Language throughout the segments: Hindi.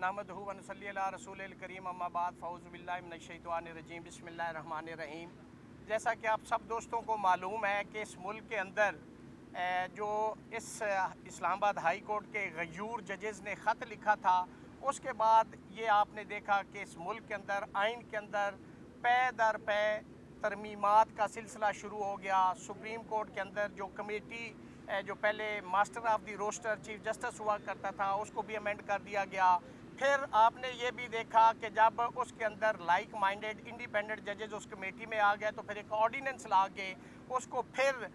नहमदुहु व नसल्ली अला रसूलिल करीम अम्मा बाद फ़ऊज़ु बिल्लाहि मिनश शैतानिर रजीम बिस्मिल्लाहिर रहमानिर रहीम। जैसा कि आप सब दोस्तों को मालूम है कि इस मुल्क के अंदर जो इस इस्लामाबाद हाई कोर्ट के गयूर जजेज़ ने ख़त लिखा था, उसके बाद ये आपने देखा कि इस मुल्क के अंदर आइन के अंदर पे दर पे तरमीमात का सिलसिला शुरू हो गया। सुप्रीम कोर्ट के अंदर जो कमेटी जो पहले master of the roster chief justice हुआ करता था, उसको भी अमेंड कर दिया गया। फिर आपने ये भी देखा कि जब उसके अंदर लाइक माइंडेड इंडिपेंडेंट जजेज उस कमेटी में आ गए तो फिर एक ऑर्डिनेंस ला के उसको फिर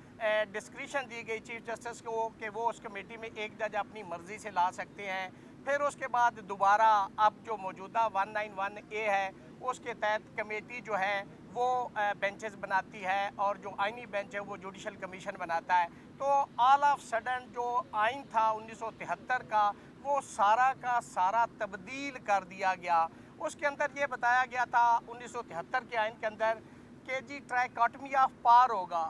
डिस्क्रिशन दी गई चीफ जस्टिस को कि वो उस कमेटी में एक जज अपनी मर्ज़ी से ला सकते हैं। फिर उसके बाद दोबारा अब जो मौजूदा 191A है उसके तहत कमेटी जो है वो बेंचेस बनाती है और जो आइनी बेंच है वो जुडिशल कमीशन बनाता है। तो ऑल ऑफ सडन जो आइन था 1973 का वो सारा का सारा तब्दील कर दिया गया। उसके अंदर ये बताया गया था 1973 के आइन के अंदर कि जी ट्राइकॉटमी ऑफ पावर होगा,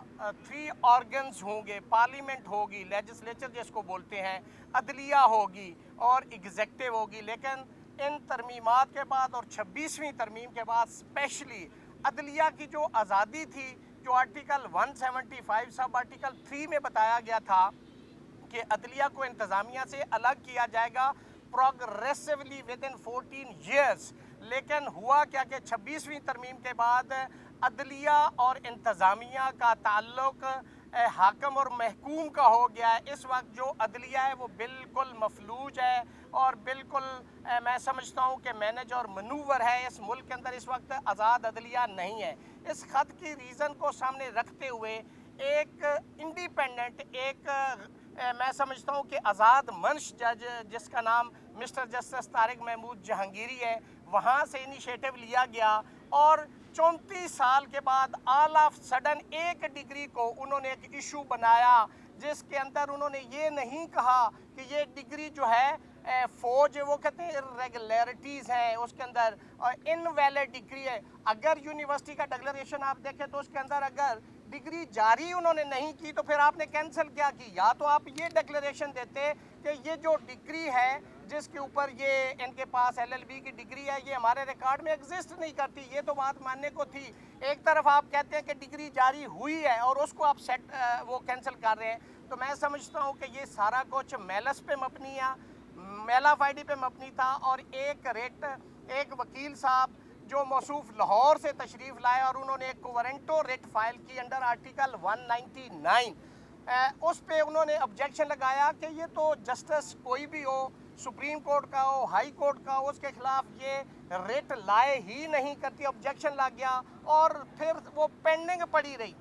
3 ऑर्गन्स होंगे, पार्लियामेंट होगी, लेजिस्लेचर जिसको बोलते हैं, अदलिया होगी और एग्जेक्टिव होगी। लेकिन इन तरमीमात के बाद और 26वीं तरमीम के बाद स्पेशली अदलिया की जो आज़ादी थी, जो आर्टिकल 175 सब आर्टिकल 3 में बताया गया था कि अदलिया को इंतज़ामिया से अलग किया जाएगा प्रोग्रेसिवली विद इन 14 ईयर्स। लेकिन हुआ क्या कि 26वीं तरमीम के बाद अदलिया और इंतज़ामिया का ताल्लुक हाकम और महकूम का हो गया है। इस वक्त जो अदलिया है वो बिल्कुल मफलूज है और बिल्कुल मैं समझता हूँ कि मैनेज और मनूवर है। इस मुल्क के अंदर इस वक्त आज़ाद अदलिया नहीं है। इस ख़त की रीज़न को सामने रखते हुए एक इंडिपेंडेंट मैं समझता हूँ कि आज़ाद मंश जज जिसका नाम मिस्टर जस्टिस तारिक महमूद जहांगीरी है, वहाँ से इनिशिएटिव लिया गया और 34 साल के बाद ऑल ऑफ सडन एक डिग्री को उन्होंने एक इशू बनाया जिसके अंदर उन्होंने ये नहीं कहा कि ये डिग्री जो है फौज वो कहते हैं इरेगुलरिटीज़ हैं उसके अंदर और इनवैलिड डिग्री है। अगर यूनिवर्सिटी का डिक्लेरेशन आप देखें तो उसके अंदर अगर डिग्री जारी उन्होंने नहीं की तो फिर आपने कैंसिल क्या की? या तो आप ये डिक्लेरेशन देते कि ये जो डिग्री है जिसके ऊपर ये इनके पास LLB की डिग्री है ये हमारे रिकॉर्ड में एग्जिस्ट नहीं करती, ये तो बात मानने को थी। एक तरफ आप कहते हैं कि डिग्री जारी हुई है और उसको आप वो कैंसिल कर रहे हैं। तो मैं समझता हूँ कि ये सारा कुछ मेलस पे मबनी है, मेलाफाइडी पे मबनी था। और एक वकील साहब जो मौसूफ लाहौर से तशरीफ़ लाए और उन्होंने एक वारंटो रिट फाइल की अंडर आर्टिकल 199 उस पे उन्होंने ऑब्जेक्शन लगाया कि ये तो जस्टिस कोई भी हो, सुप्रीम कोर्ट का हो, हाई कोर्ट का हो, उसके खिलाफ ये रिट लाए ही नहीं करती। ऑब्जेक्शन लग गया और फिर वो पेंडिंग पड़ी रही।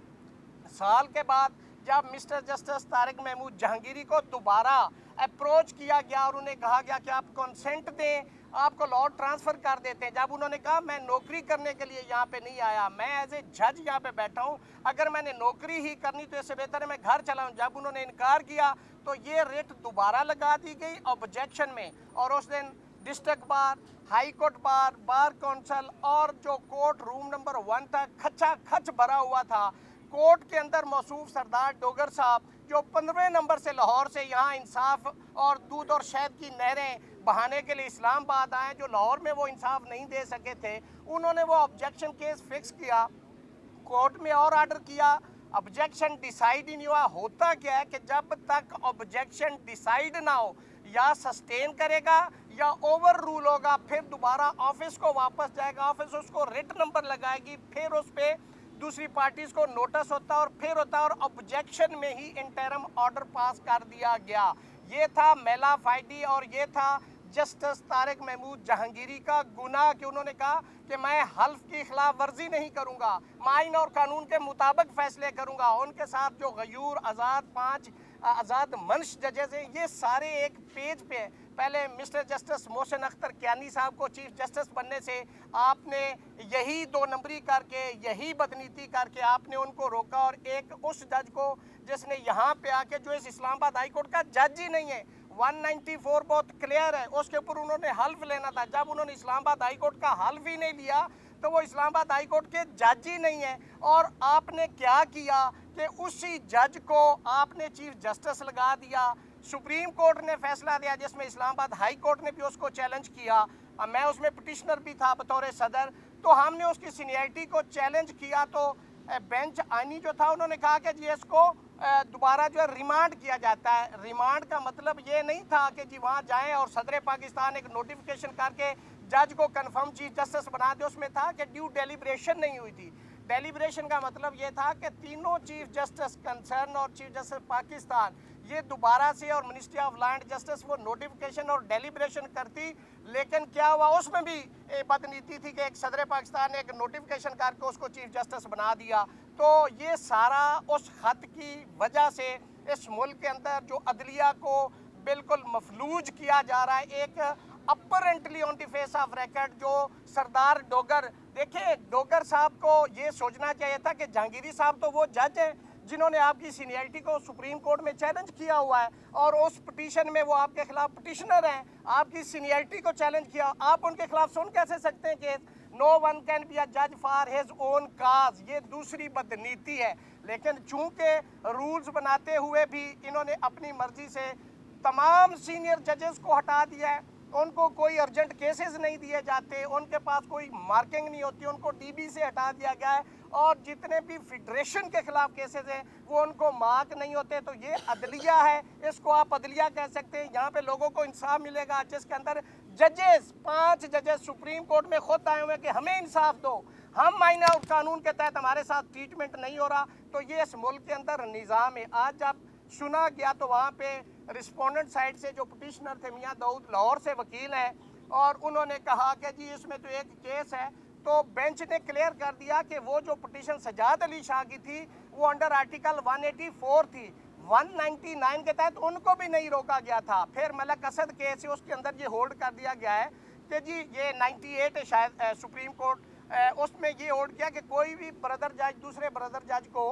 साल के बाद जब मिस्टर जस्टिस तारिक महमूद जहांगीरी को दोबारा अप्रोच किया गया और उन्हें कहा गया कि आप कंसेंट दें, आपको लॉ ट्रांसफ़र कर देते हैं। जब उन्होंने कहा मैं नौकरी करने के लिए यहाँ पे नहीं आया, मैं एज ए जज यहाँ पे बैठा हूँ, अगर मैंने नौकरी ही करनी तो इससे बेहतर है मैं घर चलाऊँ। जब उन्होंने इनकार किया तो ये रिट दोबारा लगा दी गई ऑब्जेक्शन में और उस दिन district bar, high court bar, bar council और जो कोर्ट रूम नंबर 1 था खचा खच भरा हुआ था। कोर्ट के अंदर मौसूफ सरदार डोगर साहब जो 15वें नंबर से लाहौर से यहाँ इंसाफ और दूध और शहद की नहरें बहाने के लिए इस्लामाबाद आए, जो लाहौर में वो इंसाफ नहीं दे सके थे, उन्होंने वो ऑब्जेक्शन केस फिक्स किया, कोर्ट में और आर्डर किया, ऑब्जेक्शन डिसाइड ही नहीं हुआ। होता क्या है कि जब तक ऑब्जेक्शन डिसाइड ना हो या सस्टेन करेगा या ओवर रूल होगा, फिर दोबारा ऑफिस को वापस जाएगा, ऑफिस उसको रिट नंबर लगाएगी, फिर उस पर दूसरी पार्टीज को नोटिस होता है और फिर होता है और ऑब्जेक्शन में ही इंटरम ऑर्डर पास कर दिया गया। ये था मेलाफाइडी और ये था जस्टिस तारिक महमूद जहांगीरी का गुनाह कि उन्होंने कहा कि मैं हल्फ की खिलाफ वर्जी नहीं करूंगा, आइन और कानून के मुताबिक फैसले करूंगा। उनके साथ जो गयूर पांच आज़ाद मंश जजेस हैं ये सारे एक पेज पे, पहले मिस्टर जस्टिस मोहसिन अख्तर कियानी साहब को चीफ जस्टिस बनने से आपने यही 2 नंबरी करके, यही बदनीति करके आपने उनको रोका और एक उस जज को जिसने यहाँ पे आके जो इस इस्लामाबाद हाई कोर्ट का जज ही नहीं है, 194 बहुत क्लियर है, उसके ऊपर उन्होंने हल्फ लेना था। जब उन्होंने इस्लामाबाद हाई कोर्ट का हल्फ ही नहीं लिया तो वो इस्लामाबाद हाई कोर्ट के जज ही नहीं है। और आपने क्या किया कि उसी जज को आपने चीफ जस्टिस लगा दिया, सुप्रीम कोर्ट ने फैसला दिया जिसमें इस्लामाबाद हाई कोर्ट ने भी उसको चैलेंज किया। मैं उसमें पिटिशनर भी था बतौर सदर, तो हमने उसकी सीनियरिटी को चैलेंज किया। तो बेंच आनी जो था उन्होंने कहा कि जी इसको दोबारा जो है रिमांड किया जाता है। रिमांड का मतलब ये नहीं था कि जी वहाँ जाएं और सदर पाकिस्तान एक नोटिफिकेशन करके जज को कंफर्म चीफ जस्टिस बना दे। उसमें था कि ड्यू डेलिब्रेशन नहीं हुई थी। डेलिब्रेशन का मतलब ये था कि तीनों चीफ जस्टिस कंसर्न और चीफ जस्टिस पाकिस्तान ये दोबारा से और मिनिस्ट्री ऑफ लैंड जस्टिस वो नोटिफिकेशन और डेलिब्रेशन करती। लेकिन क्या हुआ, उसमें भी बदनीति थी कि एक सदर पाकिस्तान ने एक नोटिफिकेशन करके उसको चीफ जस्टिस बना दिया। तो ये सारा उस खत की वजह से इस मुल्क के अंदर जो अदलिया को बिल्कुल मफलूज किया जा रहा है। एक apparently on the face of record जो सरदार डोगर, देखिए डोगर साहब को ये सोचना चाहिए था कि जहांगीरी साहब तो वो जज हैं जिन्होंने आपकी सीनियरिटी को सुप्रीम कोर्ट में चैलेंज किया हुआ है, और उस पिटीशन में वो आपके खिलाफ पिटिशनर हैं, आपकी सीनियरिटी को चैलेंज किया। आप उनके खिलाफ सुन कैसे सकते हैं कि no one can be a जज फॉर हिज ओन काज? ये दूसरी बदनीति है। लेकिन चूंकि रूल्स बनाते हुए भी इन्होंने अपनी मर्जी से तमाम सीनियर जजेस को हटा दिया है, उनको कोई अर्जेंट केसेस नहीं दिए जाते, उनके पास कोई मार्किंग नहीं होती, उनको डीबी से हटा दिया गया है, और जितने भी फेडरेशन के खिलाफ केसेस हैं वो उनको मार्क नहीं होते। तो ये अदलिया है, इसको आप अदलिया कह सकते हैं। यहाँ पे लोगों को इंसाफ मिलेगा जिसके अंदर जजेस 5 जजेस सुप्रीम कोर्ट में खुद आए हुए कि हमें इंसाफ दो, हम आईना और कानून के तहत हमारे साथ ट्रीटमेंट नहीं हो रहा। तो ये इस मुल्क के अंदर निज़ाम है। आज जब सुना गया तो वहाँ पे रिस्पोंडेंट साइड से जो पिटिशनर थे मियाँ दाऊद लाहौर से वकील हैं, और उन्होंने कहा कि जी इसमें तो एक केस है। तो बेंच ने क्लियर कर दिया कि वो जो पिटिशन सजाद अली शाह की थी वो अंडर आर्टिकल 184 थी, 199 के तहत उनको भी नहीं रोका गया था। फिर मलक असद केस है उसके अंदर ये होल्ड कर दिया गया है कि जी ये 98 है शायद सुप्रीम कोर्ट, उसमें ये होल्ड किया कि कोई भी ब्रदर जज दूसरे ब्रदर जज को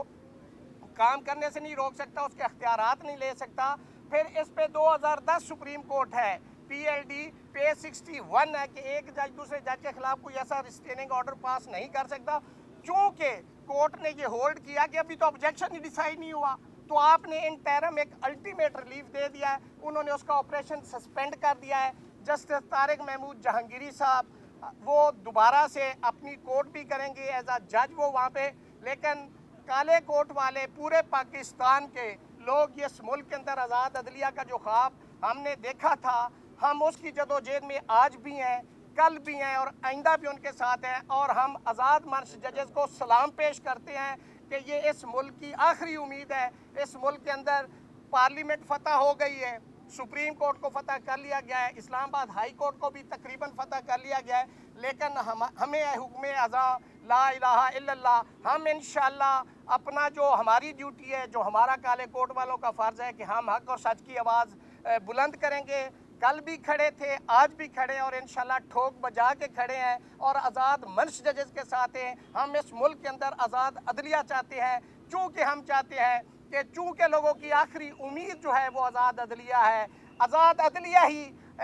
काम करने से नहीं रोक सकता, उसके अख्तियारात नहीं ले सकता। फिर इस पे 2010 सुप्रीम कोर्ट है PLD पे 61 है कि एक जज दूसरे जज के खिलाफ कोई ऐसा रिस्ट्रेनिंग ऑर्डर पास नहीं कर सकता। चूंकि कोर्ट ने ये होल्ड किया कि अभी तो ऑब्जेक्शन ही डिसाइड नहीं हुआ, तो आपने इन टर्म एक अल्टीमेट रिलीफ दे दिया है, उन्होंने उसका ऑपरेशन सस्पेंड कर दिया है। जस्टिस तारिक महमूद जहांगीरी साहब वो दोबारा से अपनी कोर्ट भी करेंगे एज अ जज वो वहाँ पे। लेकिन काले कोट वाले पूरे पाकिस्तान के लोग इस मुल्क के अंदर आज़ाद अदलिया का जो ख्वाब हमने देखा था, हम उसकी जदोजहद में आज भी हैं, कल भी हैं और आइंदा भी उनके साथ हैं। और हम आज़ाद मंच जजेस को सलाम पेश करते हैं कि ये इस मुल्क की आखिरी उम्मीद है। इस मुल्क के अंदर पार्लियामेंट फतह हो गई है, सुप्रीम कोर्ट को फतह कर लिया गया है, इस्लामाबाद हाई कोर्ट को भी तकरीबन फतह कर लिया गया है। लेकिन हमें हुक्म अज़ा ला इलाहा इल्लल्लाह, हम इंशाअल्लाह अपना जो हमारी ड्यूटी है, जो हमारा काले कोट वालों का फ़र्ज़ है कि हम हक़ और सच की आवाज़ बुलंद करेंगे। कल भी खड़े थे, आज भी खड़े हैं और इंशाल्लाह ठोक बजा के खड़े हैं और आज़ाद मंच जजेस के साथ हैं। हम इस मुल्क के अंदर आज़ाद अदलिया चाहते हैं, चूँकि हम चाहते हैं कि चूँकि लोगों की आखिरी उम्मीद जो है वो आज़ाद अदलिया है। आज़ाद अदलिया ही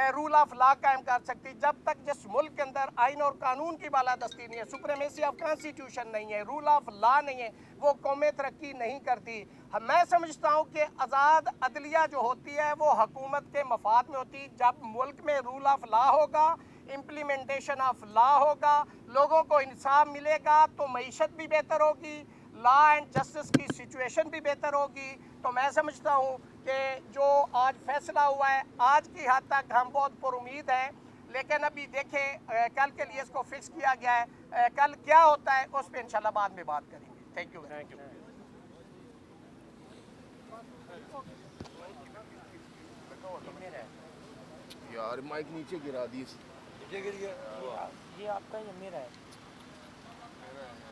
रूल ऑफ लॉ कायम कर सकती। जब तक जिस मुल्क के अंदर आइन और कानून की बालादस्ती नहीं है, सुप्रीमेसी ऑफ कॉन्स्टिट्यूशन नहीं है, रूल ऑफ लॉ नहीं है, वो कौमें तरक्की नहीं करती। मैं समझता हूँ कि आज़ाद अदलिया जो होती है वो हुकूमत के मफाद में होती। जब मुल्क में रूल ऑफ लॉ होगा, इम्प्लीमेंटेशन ऑफ लॉ होगा, लोगों को इंसाफ मिलेगा, तो मईशत भी बेहतर होगी, लॉ एंड जस्टिस की सिचुएशन भी बेहतर होगी। तो मैं समझता हूँ कि जो आज फैसला हुआ है, आज की हद तक हम बहुत पुरुमीद हैं। लेकिन अभी देखें कल के लिए इसको फिक्स किया गया है, कल क्या होता है उस पर इंशाल्लाह बाद में बात करेंगे। Thank you. यार माइक नीचे गिरा दी। नीचे गिर गया। ये आपका या मेरा है?